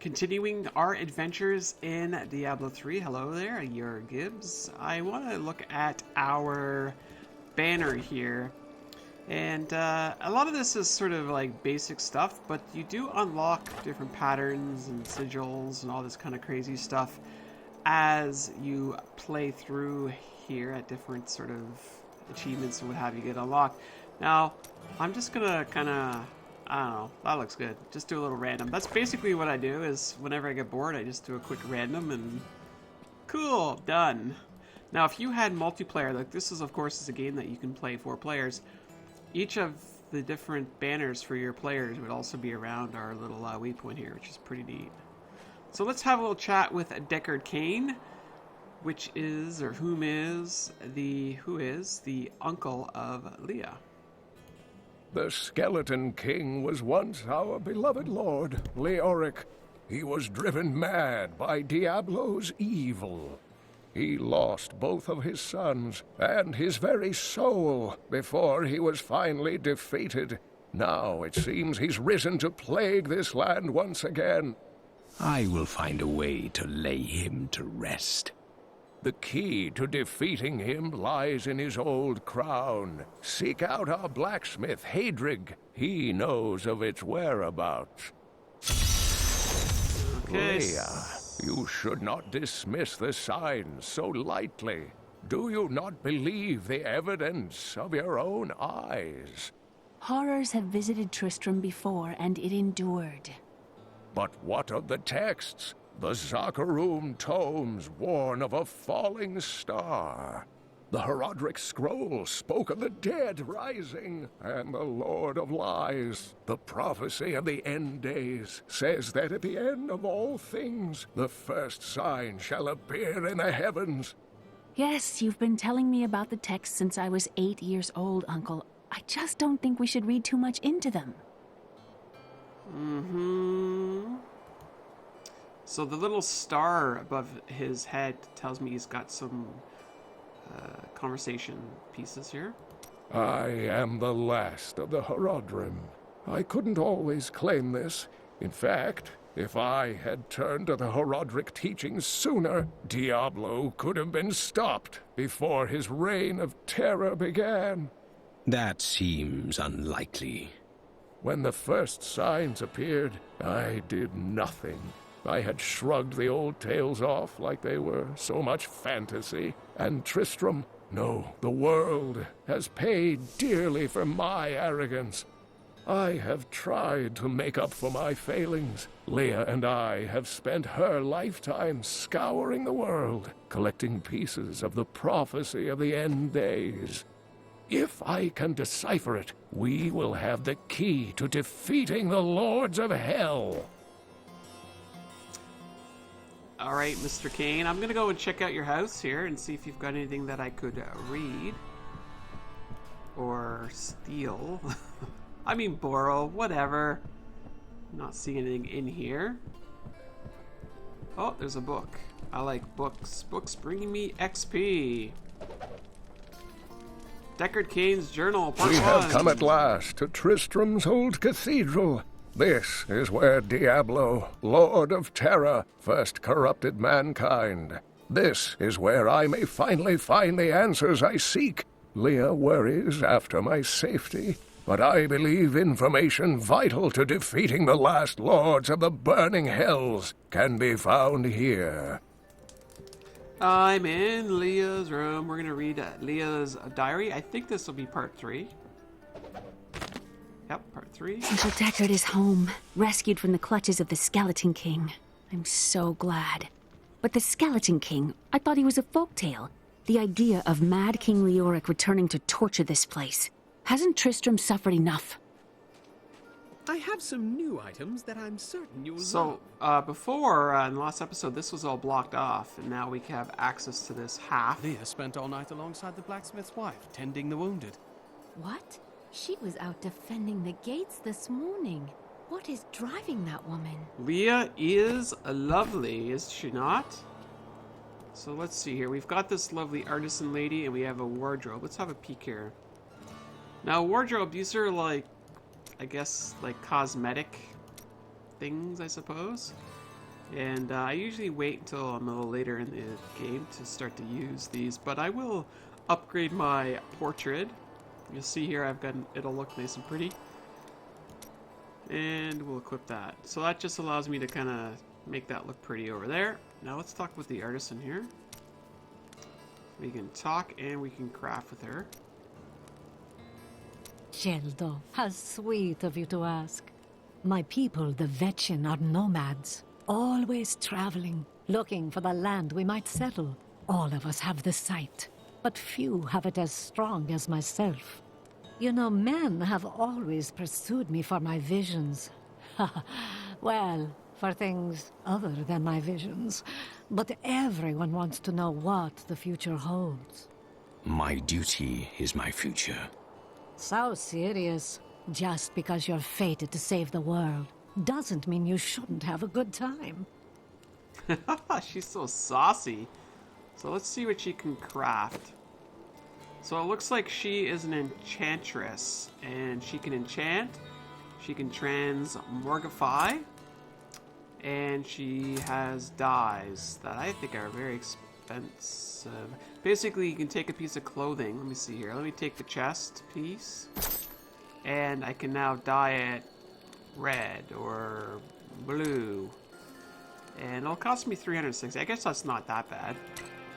Continuing our adventures in Diablo 3. Hello there, YourGibs. I want to look at our banner here. And a lot of this is sort of like basic stuff, but you do unlock different patterns and sigils and all this kind of crazy stuff as you play through here at different sort of achievements and what have you get unlocked. Now, I'm just going to kind of, I don't know, that looks good. Just do a little random. That's basically what I do is whenever I get bored, I just do a quick random and cool, done. Now, if you had multiplayer, like this is of course is a game that you can play 4 players. Each of the different banners for your players would also be around our little waypoint here, which is pretty neat. So let's have a little chat with Deckard Cain, which is, or who is the uncle of Leah. The Skeleton King was once our beloved lord, Leoric. He was driven mad by Diablo's evil. He lost both of his sons and his very soul before he was finally defeated. Now it seems he's risen to plague this land once again. I will find a way to lay him to rest. The key to defeating him lies in his old crown. Seek out our blacksmith, Hadrig. He knows of its whereabouts. Okay. Leah, you should not dismiss the signs so lightly. Do you not believe the evidence of your own eyes? Horrors have visited Tristram before, and it endured. But what of the texts? The Zakarum tomes warn of a falling star. The Herodric scroll spoke of the dead rising, and the Lord of Lies, the prophecy of the end days, says that at the end of all things, the first sign shall appear in the heavens. Yes, you've been telling me about the texts since I was 8 years old, Uncle. I just don't think we should read too much into them. So the little star above his head tells me he's got some conversation pieces here. I am the last of the Herodrim. I couldn't always claim this. In fact, if I had turned to the Herodric teachings sooner, Diablo could have been stopped before his reign of terror began. That seems unlikely. When the first signs appeared, I did nothing. I had shrugged the old tales off like they were so much fantasy. And Tristram, no, the world, has paid dearly for my arrogance. I have tried to make up for my failings. Leah and I have spent her lifetime scouring the world, collecting pieces of the prophecy of the end days. If I can decipher it, we will have the key to defeating the lords of hell. All right, Mr. Cain, I'm going to go and check out your house here and see if you've got anything that I could read or steal. I mean, borrow, whatever. Not seeing anything in here. Oh, there's a book. I like books. Books bringing me XP. Deckard Cain's journal, part 1. We have come at last to Tristram's old cathedral. This is where Diablo, Lord of Terror, first corrupted mankind. This is where I may finally find the answers I seek. Leah worries after my safety, but I believe information vital to defeating the last lords of the burning hells can be found here. I'm in Leah's room. We're going to read Leah's diary. I think this will be part 3. Yep, part 3. Uncle Deckard is home, rescued from the clutches of the Skeleton King. I'm so glad. But the Skeleton King, I thought he was a folktale. The idea of Mad King Leoric returning to torture this place. Hasn't Tristram suffered enough? I have some new items that I'm certain you'll So, before, in the last episode, this was all blocked off, and now we have access to this half. Leah spent all night alongside the blacksmith's wife, tending the wounded. What? She was out defending the gates this morning. What is driving that woman? Leah is lovely, is she not? So let's see here. We've got this lovely artisan lady, and we have a wardrobe. Let's have a peek here. Now, wardrobe, these are like, I guess, like cosmetic things, I suppose. And I usually wait until I'm a little later in the game to start to use these, but I will upgrade my portrait. You'll see here it'll look nice and pretty. And we'll equip that. So that just allows me to kind of make that look pretty over there. Now let's talk with the artisan here. We can talk and we can craft with her. Sheldo, how sweet of you to ask. My people, the Vetchin, are nomads, always traveling, looking for the land we might settle. All of us have the sight, but few have it as strong as myself. You know, men have always pursued me for my visions. Well, for things other than my visions. But everyone wants to know what the future holds. My duty is my future. So serious. Just because you're fated to save the world doesn't mean you shouldn't have a good time. She's so saucy. So let's see what she can craft. So it looks like she is an enchantress, and she can enchant, she can transmorgify, and she has dyes that I think are very expensive. Basically, you can take a piece of clothing. Let me see here. Let me take the chest piece, and I can now dye it red or blue, and it'll cost me 360. I guess that's not that bad.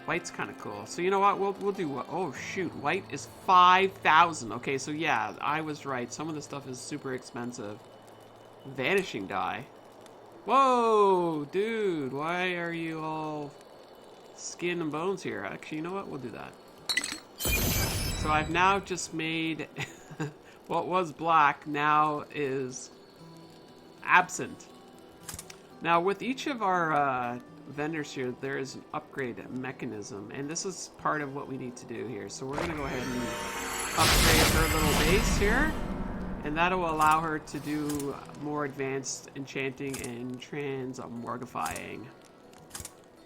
White's kind of cool. So you know what? We'll do what? Oh shoot, white is 5,000. Okay, so yeah, I was right. Some of the stuff is super expensive. Vanishing dye. Whoa, dude, why are you all skin and bones here? Actually, you know what? We'll do that. So I've now just made what was black now is absent. Now with each of our vendors here, there is an upgrade mechanism, and this is part of what we need to do here. So we're going to go ahead and upgrade her little base here, and that will allow her to do more advanced enchanting and transmorgifying.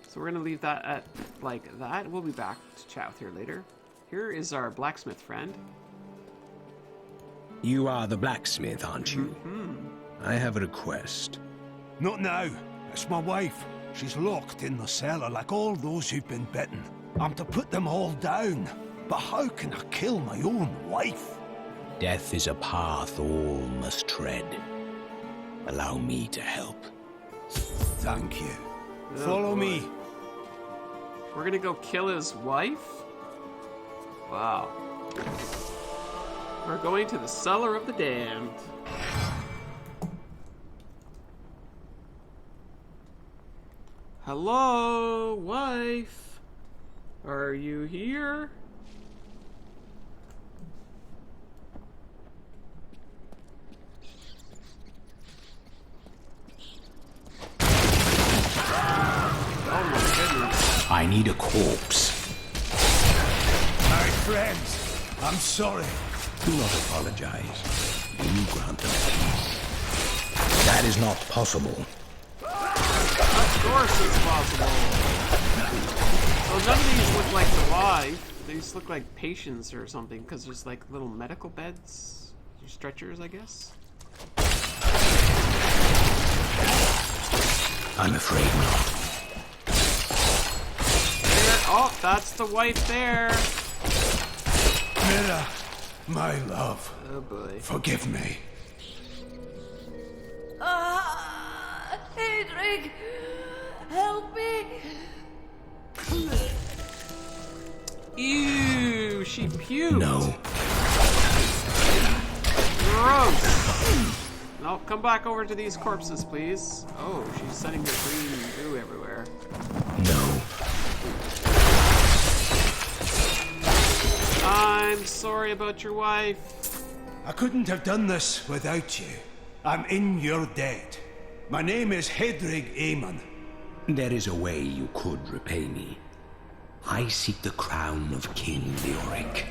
So we're going to leave that at like that. We'll be back to chat with her later. Here is our blacksmith friend. You are the blacksmith, aren't you? I have a request. Not now. It's my wife. She's locked in the cellar like all those who've been bitten. I'm to put them all down. But how can I kill my own wife? Death is a path all must tread. Allow me to help. Thank you. Oh, Follow boy. me. We're gonna go kill his wife? Wow. We're going to the cellar of the damned. Hello, wife. Are you here? Oh my goodness. I need a corpse. My friends, I'm sorry. Do not apologize. You grant them peace. That is not possible. Of course it's possible. So none of these look like the wife. They just look like patients or something, because there's like little medical beds, stretchers, I guess. I'm afraid not. There, oh, that's the wife there. Mira, my love, Oh boy. forgive me. Hedrig, help me. Ew, she puked. No. Gross. No, come back over to these corpses, please. Oh, she's sending her green goo everywhere. No. I'm sorry about your wife. I couldn't have done this without you. I'm in your debt. My name is Hedrig Aemon. There is a way you could repay me. I seek the crown of King Leoric.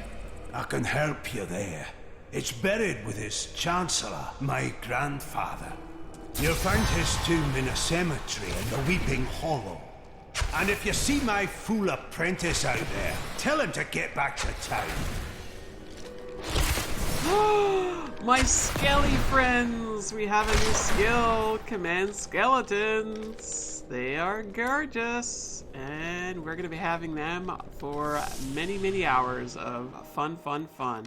I can help you there. It's buried with his chancellor, my grandfather. You'll find his tomb in a cemetery in the Weeping Hollow. And if you see my fool apprentice out there, tell him to get back to town. My skelly friends! We have a new skill. Command skeletons. They are gorgeous. And we're going to be having them for many, many hours of fun, fun, fun.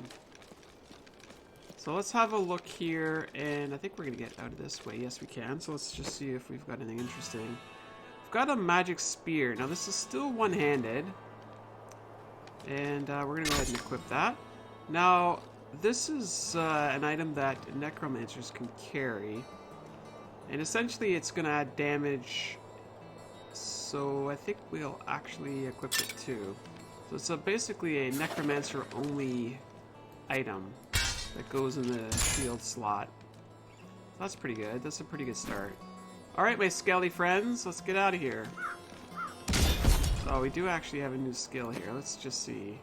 So let's have a look here, and I think we're going to get out of this way. Yes, we can. So let's just see if we've got anything interesting. We've got a magic spear. Now, this is still one-handed. And we're going to go ahead and equip that. Now, this is an item that Necromancers can carry. And essentially, it's going to add damage. So I think we'll actually equip it too. So it's basically a Necromancer-only item that goes in the shield slot. That's pretty good. That's a pretty good start. Alright, my skelly friends, let's get out of here. Oh, we do actually have a new skill here. Let's just see.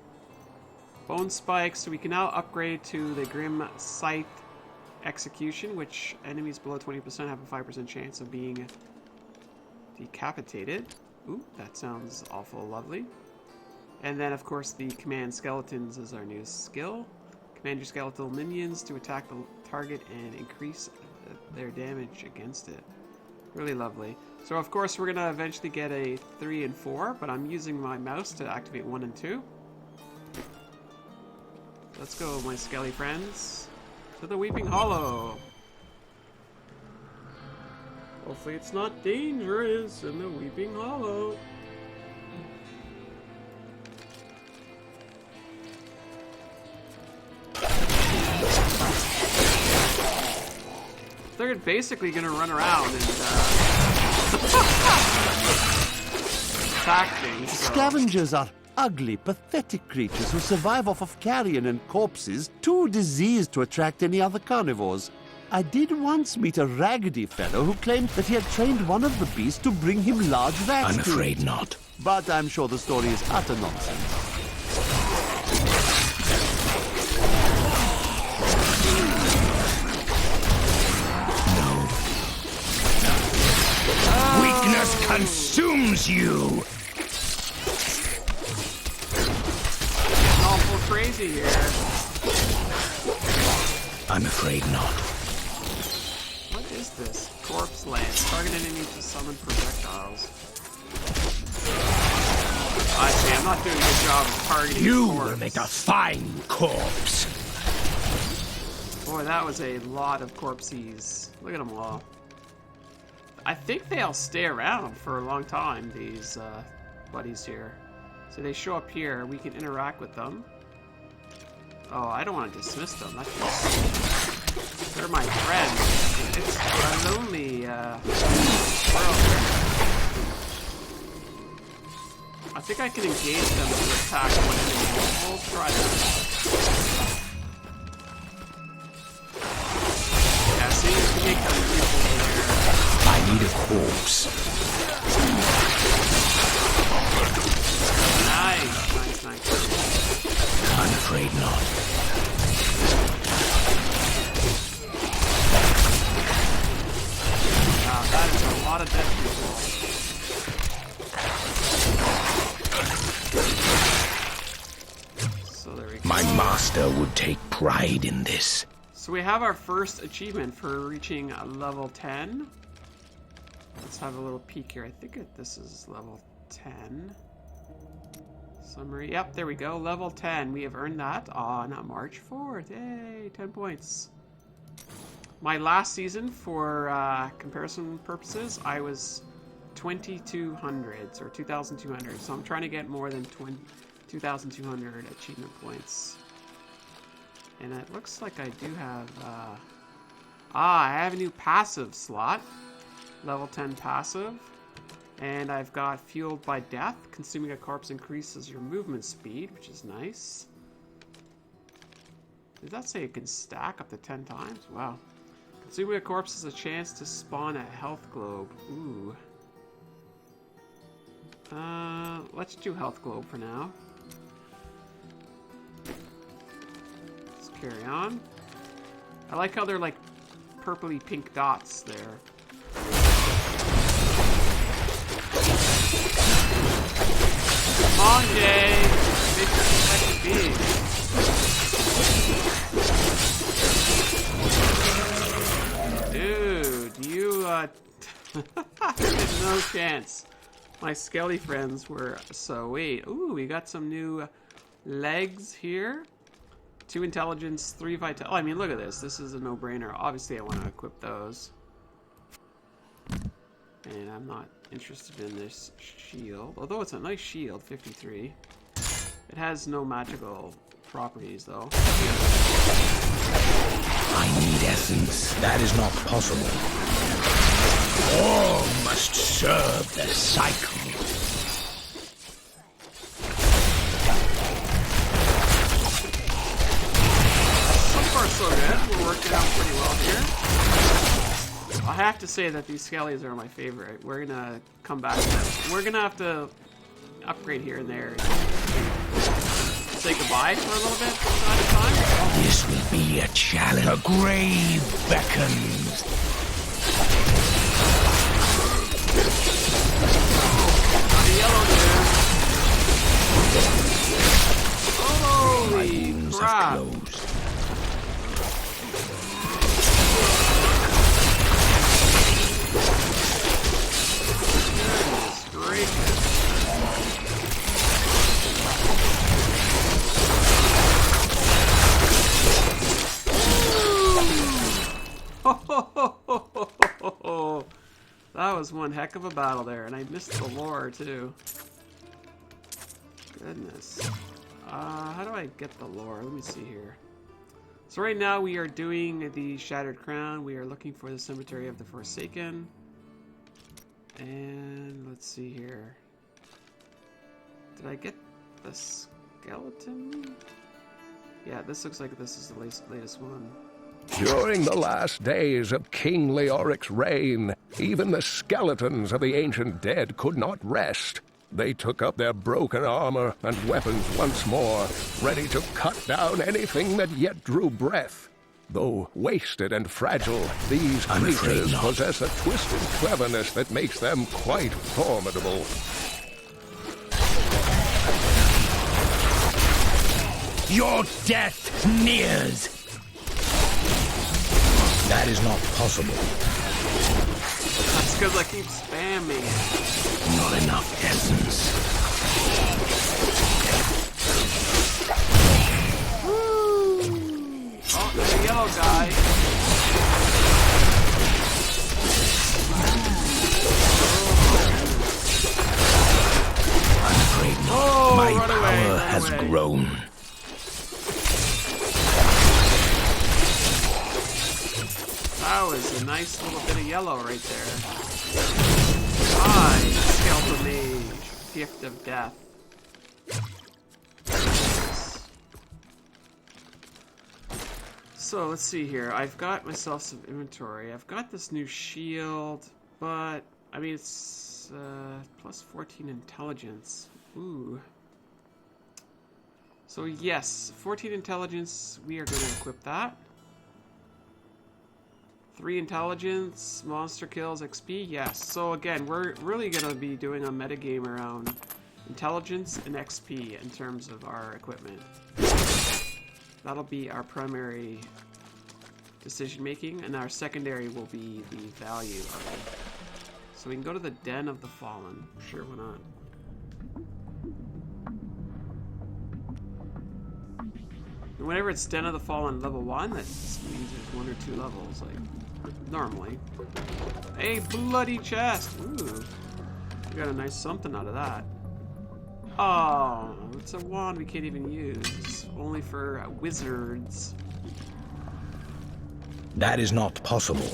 Bone Spikes, so we can now upgrade to the Grim Scythe Execution, which enemies below 20% have a 5% chance of being decapitated. Ooh, that sounds awful lovely. And then, of course, the Command Skeletons is our new skill. Command your skeletal minions to attack the target and increase their damage against it. Really lovely. So of course we're going to eventually get a 3 and 4, but I'm using my mouse to activate 1 and 2. Let's go, my skelly friends, to the Weeping Hollow. Hopefully it's not dangerous in the Weeping Hollow. They're basically going to run around and attack things. So. Scavengers are ugly, pathetic creatures who survive off of carrion and corpses, too diseased to attract any other carnivores. I did once meet a raggedy fellow who claimed that he had trained one of the beasts to bring him large rats. I'm afraid not. But I'm sure the story is utter nonsense. Weakness consumes you! Awful crazy here. I'm afraid not. What is this? Corpse land. Target enemy to summon projectiles. I see, I'm not doing a good job of targeting You corpse. will make a fine corpse. Boy, that was a lot of corpses. Look at them all. I think they'll stay around for a long time, these buddies here. So they show up here, we can interact with them. Oh, I don't want to dismiss them. That's just... They're my friends. It's a lonely world here. I think I can engage them to attack one enemy. We'll try that. Yeah, see, you can make them people here. I need a corpse. Nice, nice, nice. I'm afraid not. Wow, that is a lot of dead people. So there we go. My master would take pride in this. So we have our first achievement for reaching level 10. Let's have a little peek here. I think this is level 10. Summary. Yep, there we go. Level 10. We have earned that on March 4th. Yay, 10 points. My last season, for comparison purposes, I was 2200s or 2200. So I'm trying to get more than 2200 achievement points. And it looks like I do have... I have a new passive slot. Level 10 passive. And I've got Fueled by Death. Consuming a corpse increases your movement speed, which is nice. Did that say it can stack up to 10 times? Wow. Consuming a corpse is a chance to spawn a health globe. Ooh. Let's do health globe for now. Let's carry on. I like how they're like purpley pink dots there. Come on, Jay! Make your second beat. Dude, you No chance. My skelly friends were so... Wait. Ooh, we got some new legs here. 2 intelligence, 3 vitality. Oh, I mean, look at this. This is a no-brainer. Obviously, I want to equip those. And I'm not interested in this shield. Although it's a nice shield, 53. It has no magical properties, though. I need essence. That is not possible. All must serve the cycle. So far, so good. We're working out pretty well here. I have to say that these skellies are my favorite. We're gonna come back to them. We're gonna have to upgrade here and there. Say goodbye for a little bit from time to time. This will be a challenge. The grave beckons. Not a yellow there. Holy crap. Goodness gracious. That was one heck of a battle there, and I missed the lore too. Goodness. How do I get the lore? Let me see here. So right now we are doing the Shattered Crown. We are looking for the Cemetery of the Forsaken. And let's see here. Did I get the skeleton? Yeah, this looks like this is the latest one. During the last days of King Leoric's reign, even the skeletons of the ancient dead could not rest. They took up their broken armor and weapons once more, ready to cut down anything that yet drew breath. Though wasted and fragile, these creatures possess a twisted cleverness that makes them quite formidable. Your death nears. That is not possible. That's because I keep spamming. Not enough essence. Woo! Oh, there's a yellow guy. I'm afraid not. My power has grown. That was a nice little bit of yellow right there. Hi, Skeletal Mage, Gift of Death. So let's see here. I've got myself some inventory. I've got this new shield, but I mean it's plus 14 intelligence. Ooh. So yes, 14 intelligence. We are going to equip that. 3 intelligence, monster kills, XP, yes. So again, we're really going to be doing a metagame around intelligence and XP in terms of our equipment. That'll be our primary decision making, and our secondary will be the value of it. So we can go to the Den of the Fallen. Sure, why not? And whenever it's Den of the Fallen level 1, that means there's 1 or 2 levels, like normally. A bloody chest! Ooh. We got a nice something out of that. Oh, it's a wand we can't even use. Only for wizards. That is not possible. Man,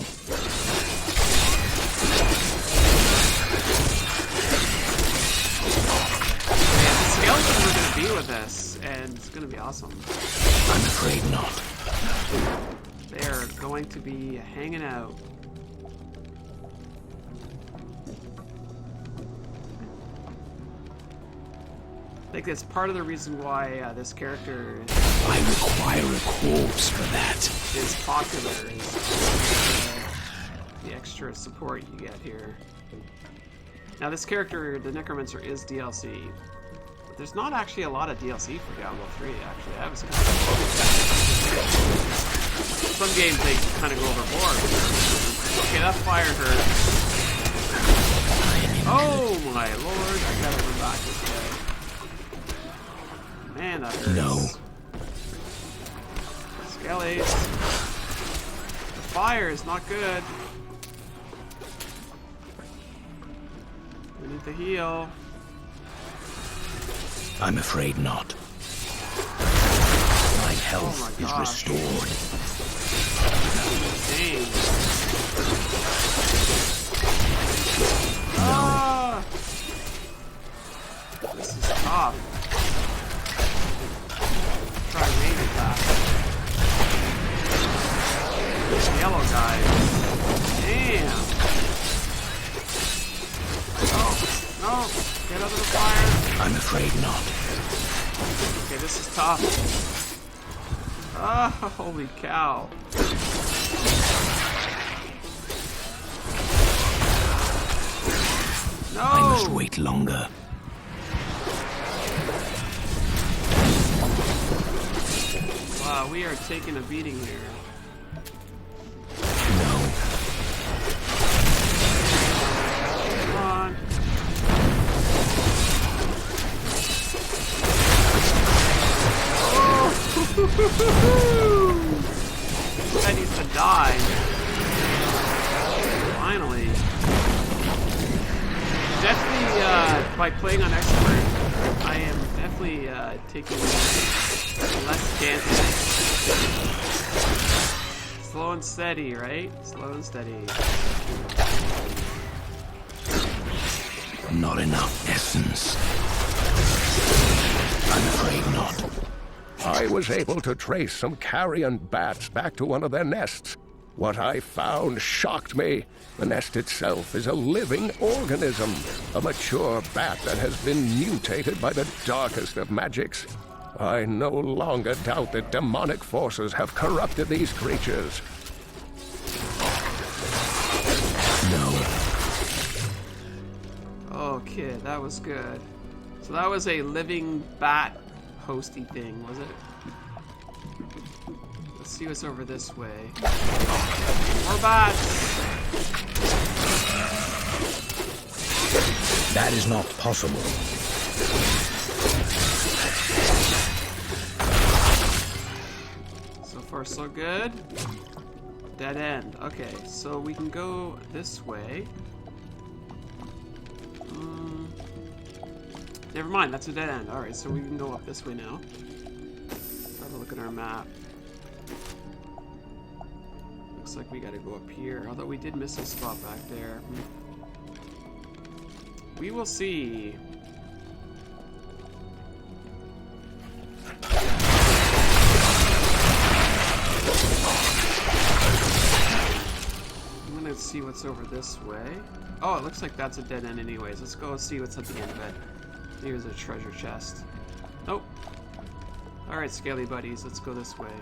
the skeletons are going to be with us, and it's going to be awesome. I'm afraid not. They're going to be hanging out. I think that's part of the reason why this character I require a corpse for that. Is popular. Is the extra support you get here. Now this character, the Necromancer, is DLC. But there's not actually a lot of DLC for Diablo 3, actually. I was kind of... Some games they kind of go overboard. Okay, that fire hurt. Oh my lord, I gotta run back this way. Man, that hurts. No. Skellies. The fire is not good. We need to heal. I'm afraid not. My health is restored. Dang. No. Ah! This is tough. Try maybe that. This yellow guy. Damn. Oh, no. Get out of the fire. I'm afraid not. Okay, this is tough. Ah, holy cow. No! I must wait longer. Wow, we are taking a beating here. No. Come on. Oh! That needs to die. Finally. Definitely, by playing on expert, I am definitely taking less chances. Slow and steady, right? Slow and steady. Not enough essence. I'm afraid not. I was able to trace some carrion bats back to one of their nests. What I found shocked me. The nest itself is a living organism, a mature bat that has been mutated by the darkest of magics. I no longer doubt that demonic forces have corrupted these creatures. No. Okay, that was good. So that was a living bat hosty thing, was it? Let's see what's over this way. More bats! That is not possible. So far, so good. Dead end. Okay, so we can go this way. Never mind, that's a dead end. Alright, so we can go up this way now. Have a look at our map. Looks like we gotta go up here, although we did miss a spot back there. We will see. I'm gonna see what's over this way. Oh, it looks like that's a dead end anyways. Let's go see what's at the end of it. Here's a treasure chest. Nope. Alright, scaly buddies, let's go this way.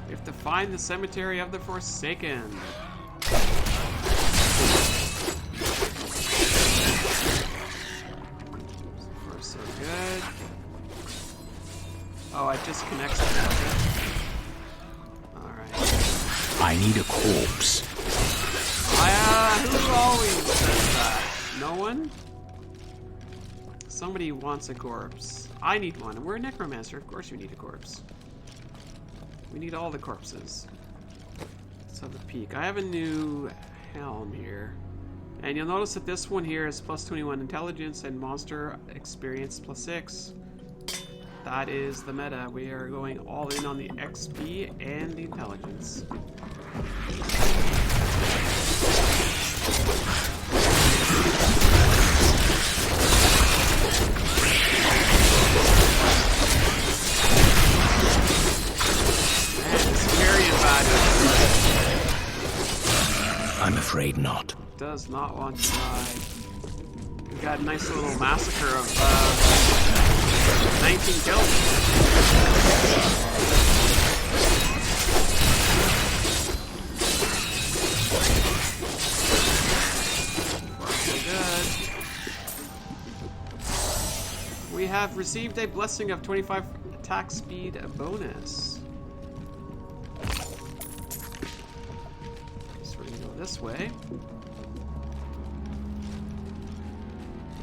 We have to find the cemetery of the Forsaken. So far, so good. Oh, it just connects to it. Alright. I need a corpse. Who always says that? No one? Somebody wants a corpse. I need one. We're a necromancer. Of course you need a corpse. We need all the corpses. Let's have a peek. I have a new helm here. And you'll notice that this one here is plus 21 intelligence and monster experience plus 6. That is the meta. We are going all in on the XP and the intelligence. I'm afraid not. Does not want to die. We got a nice little massacre of 19 kills. So good. We have received a blessing of 25 attack speed bonus. this way.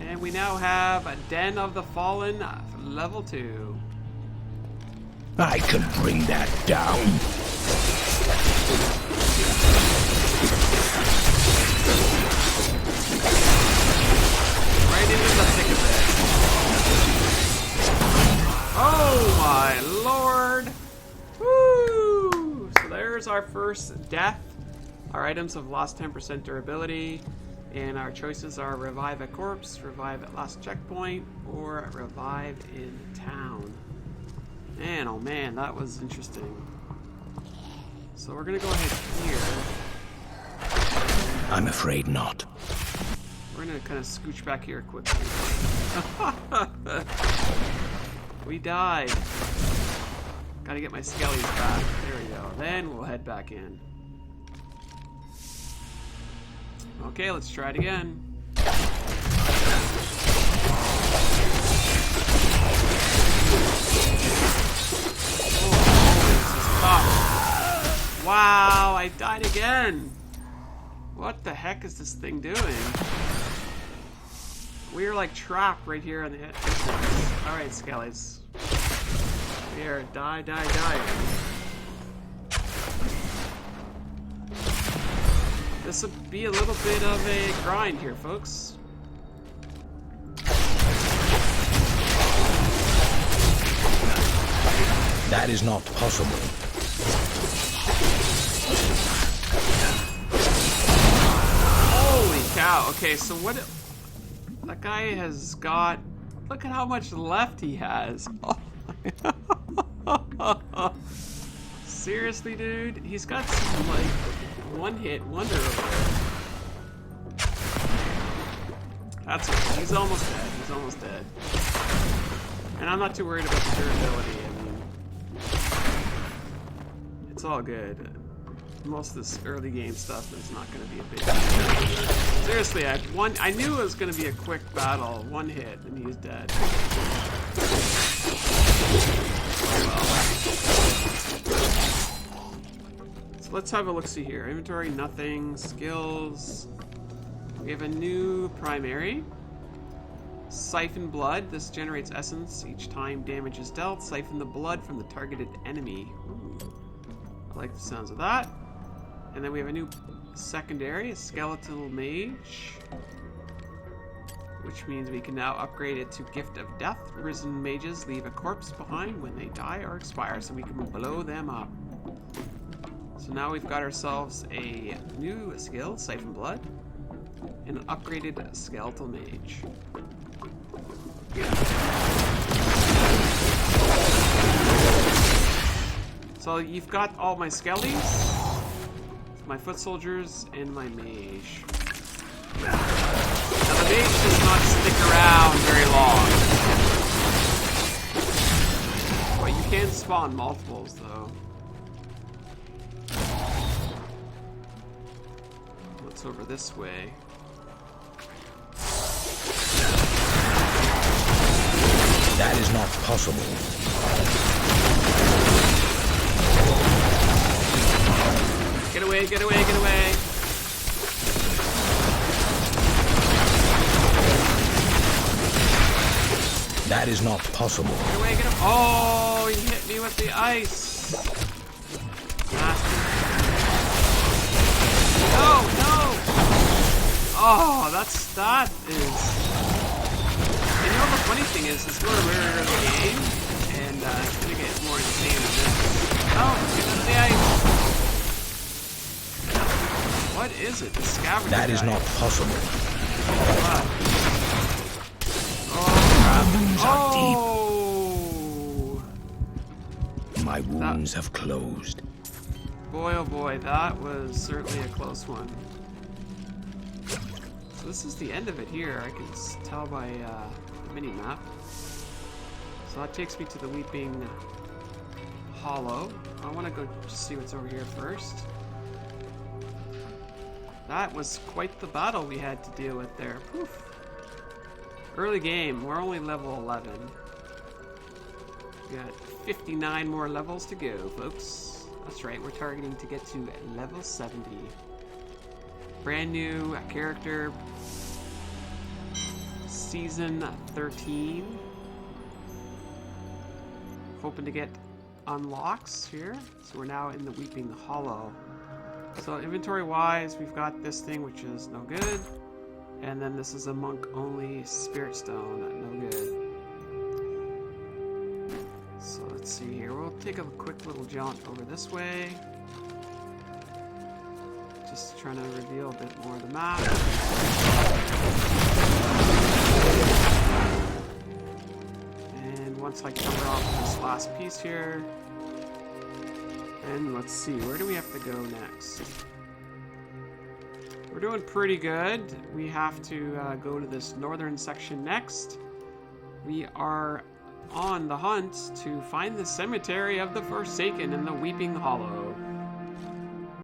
And we now have a Den of the Fallen, level 2. I can bring that down. Right into the thick of it. Oh my lord! Woo! So there's our first death. Our items have lost 10% durability. And our choices are revive a corpse, revive at last checkpoint, or revive in town. Man, oh man, that was interesting. So we're gonna go ahead here. I'm afraid not. We're gonna kind of scooch back here quickly. We died. Gotta get my skellies back. There we go. Then we'll head back in. Okay, let's try it again. Wow, I died again. What the heck is this thing doing? We're like trapped right here on the entrance. Alright, skellies. Here, die, die, die. This would be a little bit of a grind here, folks. That is not possible. Holy cow. Okay, so what... That guy has got... Look at how much left he has. Oh. Seriously, dude? He's got some, like, one-hit wonder over there. That's okay. He's almost dead. He's almost dead. And I'm not too worried about the durability. I mean, it's all good. Most of this early game stuff is not going to be a big deal. Seriously, I knew it was going to be a quick battle. One hit, and he's dead. So let's have a look-see here. Inventory, nothing. Skills. We have a new primary. Siphon blood. This generates essence each time damage is dealt. Siphon the blood from the targeted enemy. Ooh. I like the sounds of that. And then we have a new secondary, a skeletal mage, which means we can now upgrade it to Gift of Death. Risen mages leave a corpse behind when they die or expire, so we can blow them up. So now we've got ourselves a new skill, Siphon Blood, and an upgraded skeletal mage. So you've got all my skellies, my foot soldiers, and my mage. Now the mage does not stick around very long. But you can spawn multiples though. What's over this way? That is not possible. Get away, get away, get away. That is not possible. Get away, get away. Oh, he hit me with the ice. No, no. Oh, that is... You know, the funny thing is, it's going to very early game, and it's going to get more insane than this. Oh, get out of the ice. What is it? The scavenger That is guy. not possible. Oh! My wounds have closed. Boy, oh boy, that was certainly a close one. So this is the end of it here. I can tell by the mini-map. So that takes me to the Weeping Hollow. I want to go just see what's over here first. That was quite the battle we had to deal with there. Poof. Early game, we're only level 11. We got 59 more levels to go, folks. That's right, we're targeting to get to level 70. Brand new character. Season 13. Hoping to get unlocks here. So we're now in the Weeping Hollow. So inventory wise, we've got this thing which is no good. And then this is a monk only spirit stone, no good. So let's see here. We'll take a quick little jaunt over this way. Just trying to reveal a bit more of the map. And once I cover off this last piece here. And let's see, where do we have to go next? We're doing pretty good. We have to go to this northern section next. We are on the hunt to find the cemetery of the Forsaken in the Weeping Hollow.